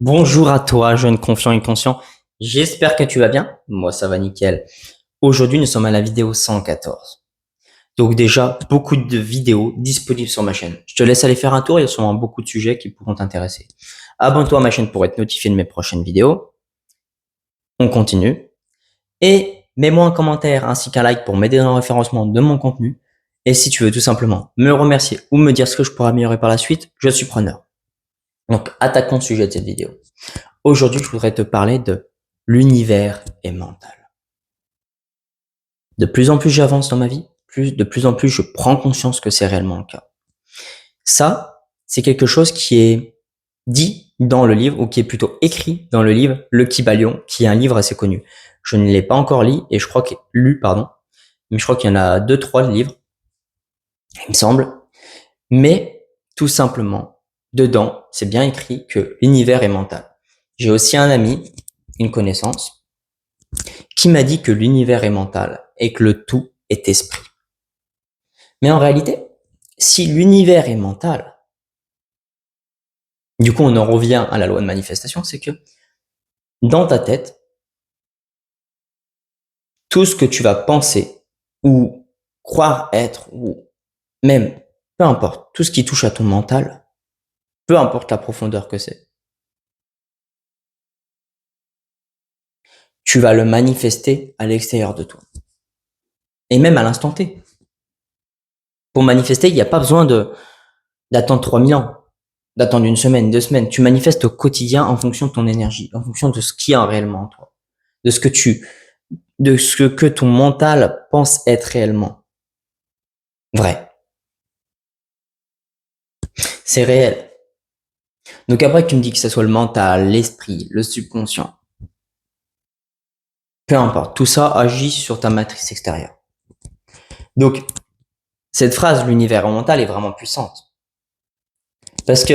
Bonjour à toi, jeune confiant et conscient. J'espère que tu vas bien. Moi, ça va nickel. Aujourd'hui, nous sommes à la vidéo 114. Donc déjà, beaucoup de vidéos disponibles sur ma chaîne. Je te laisse aller faire un tour, il y a sûrement beaucoup de sujets qui pourront t'intéresser. Abonne-toi à ma chaîne pour être notifié de mes prochaines vidéos. On continue. Et mets-moi un commentaire ainsi qu'un like pour m'aider dans le référencement de mon contenu. Et si tu veux tout simplement me remercier ou me dire ce que je pourrais améliorer par la suite, je suis preneur. Donc, attaquons le sujet de cette vidéo. Aujourd'hui, je voudrais te parler de l'univers est mental. De plus en plus j'avance dans ma vie, de plus en plus je prends conscience que c'est réellement le cas. Ça, c'est quelque chose qui est dit dans le livre, ou qui est plutôt écrit dans le livre Le Kybalion, qui est un livre assez connu. Je ne l'ai pas encore lu, pardon, mais je crois qu'il y en a 2-3 livres, il me semble. Mais tout simplement, dedans, c'est bien écrit que l'univers est mental. J'ai aussi un ami, une connaissance, qui m'a dit que l'univers est mental et que le tout est esprit. Mais en réalité, si l'univers est mental, du coup on en revient à la loi de manifestation, c'est que dans ta tête, tout ce que tu vas penser ou croire être, ou même, peu importe, tout ce qui touche à ton mental, peu importe la profondeur que c'est, tu vas le manifester à l'extérieur de toi. Et même à l'instant T. Pour manifester, il n'y a pas besoin d'attendre 3000 ans, d'attendre une semaine, 2 semaines. Tu manifestes au quotidien en fonction de ton énergie, en fonction de ce qu'il y a réellement en toi, de ce que ton mental pense être réellement vrai. C'est réel. Donc après, tu me dis que ce soit le mental, l'esprit, le subconscient. Peu importe. Tout ça agit sur ta matrice extérieure. Donc, cette phrase, l'univers mental, est vraiment puissante. Parce que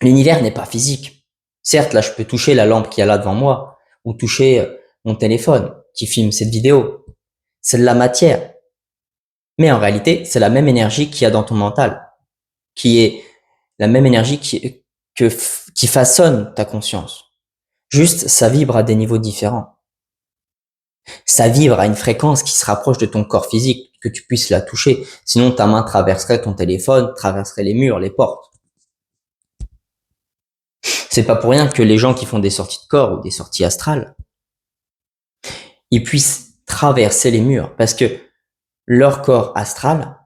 l'univers n'est pas physique. Certes, là, je peux toucher la lampe qui est là devant moi, ou toucher mon téléphone qui filme cette vidéo. C'est de la matière. Mais en réalité, c'est la même énergie qu'il y a dans ton mental, qui est la même énergie qui façonne ta conscience. Juste, ça vibre à des niveaux différents. Ça vibre à une fréquence qui se rapproche de ton corps physique, que tu puisses la toucher. Sinon, ta main traverserait ton téléphone, traverserait les murs, les portes. C'est pas pour rien que les gens qui font des sorties de corps ou des sorties astrales, ils puissent traverser les murs parce que leur corps astral,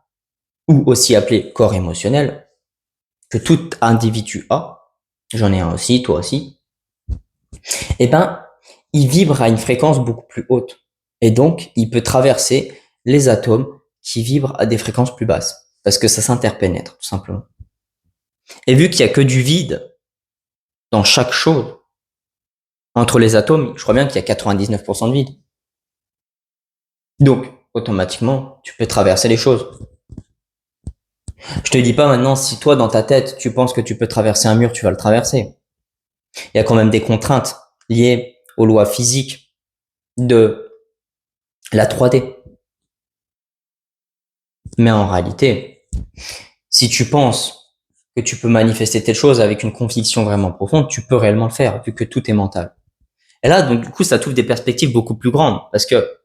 ou aussi appelé corps émotionnel, que tout individu a, j'en ai un aussi, toi aussi, eh ben, il vibre à une fréquence beaucoup plus haute. Et donc, il peut traverser les atomes qui vibrent à des fréquences plus basses. Parce que ça s'interpénètre, tout simplement. Et vu qu'il y a que du vide dans chaque chose, entre les atomes, je crois bien qu'il y a 99% de vide. Donc, automatiquement, tu peux traverser les choses. Je te dis pas maintenant, si toi, dans ta tête, tu penses que tu peux traverser un mur, tu vas le traverser. Il y a quand même des contraintes liées aux lois physiques de la 3D. Mais en réalité, si tu penses que tu peux manifester telle chose avec une conviction vraiment profonde, tu peux réellement le faire, vu que tout est mental. Et là, donc, du coup, ça t'ouvre des perspectives beaucoup plus grandes. Parce que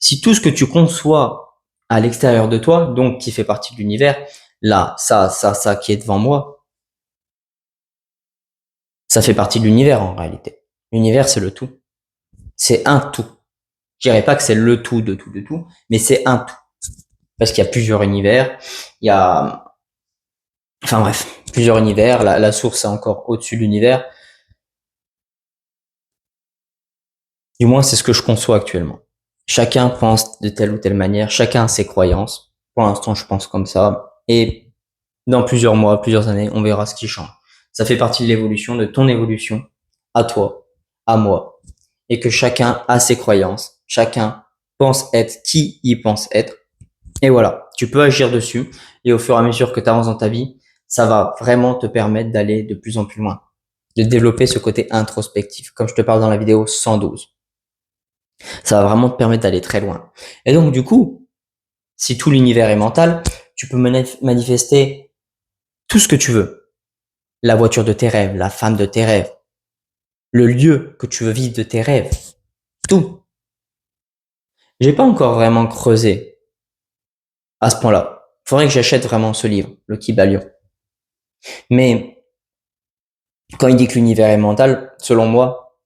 si tout ce que tu conçois à l'extérieur de toi, donc qui fait partie de l'univers, là, ça qui est devant moi, ça fait partie de l'univers en réalité. L'univers, c'est le tout. C'est un tout. Je dirais pas que c'est le tout de tout, mais c'est un tout. Parce qu'il y a plusieurs univers, il y a, enfin bref, plusieurs univers, la source est encore au-dessus de l'univers. Du moins, c'est ce que je conçois actuellement. Chacun pense de telle ou telle manière, chacun a ses croyances. Pour l'instant, je pense comme ça. Et dans plusieurs mois, plusieurs années, on verra ce qui change. Ça fait partie de l'évolution, de ton évolution, à toi, à moi. Et que chacun a ses croyances, chacun pense être qui il pense être. Et voilà, tu peux agir dessus. Et au fur et à mesure que tu avances dans ta vie, ça va vraiment te permettre d'aller de plus en plus loin. De développer ce côté introspectif, comme je te parle dans la vidéo 112. Ça va vraiment te permettre d'aller très loin. Et donc, du coup, si tout l'univers est mental, tu peux manifester tout ce que tu veux. la voiture de tes rêves, la femme de tes rêves, le lieu que tu veux vivre de tes rêves, tout. J'ai pas encore vraiment creusé à ce point-là. Faudrait que j'achète vraiment ce livre, le Kybalion. Mais quand il dit que l'univers est mental, selon moi,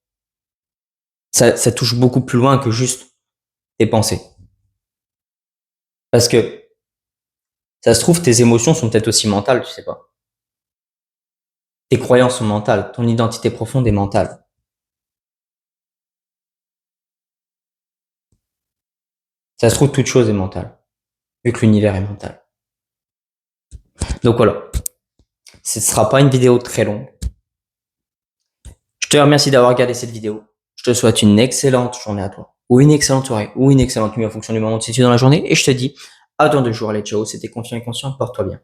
ça touche beaucoup plus loin que juste tes pensées. Parce que ça se trouve, tes émotions sont peut-être aussi mentales, tu sais pas. Tes croyances sont mentales, ton identité profonde est mentale. Ça se trouve, toute chose est mentale, vu que l'univers est mental. Donc voilà, ce ne sera pas une vidéo très longue. Je te remercie d'avoir regardé cette vidéo. Je te souhaite une excellente journée à toi, ou une excellente soirée, ou une excellente nuit en fonction du moment où tu es dans la journée. Et je te dis à dans 2 jours. Allez, ciao, c'était Confiant et Conscient, porte-toi bien.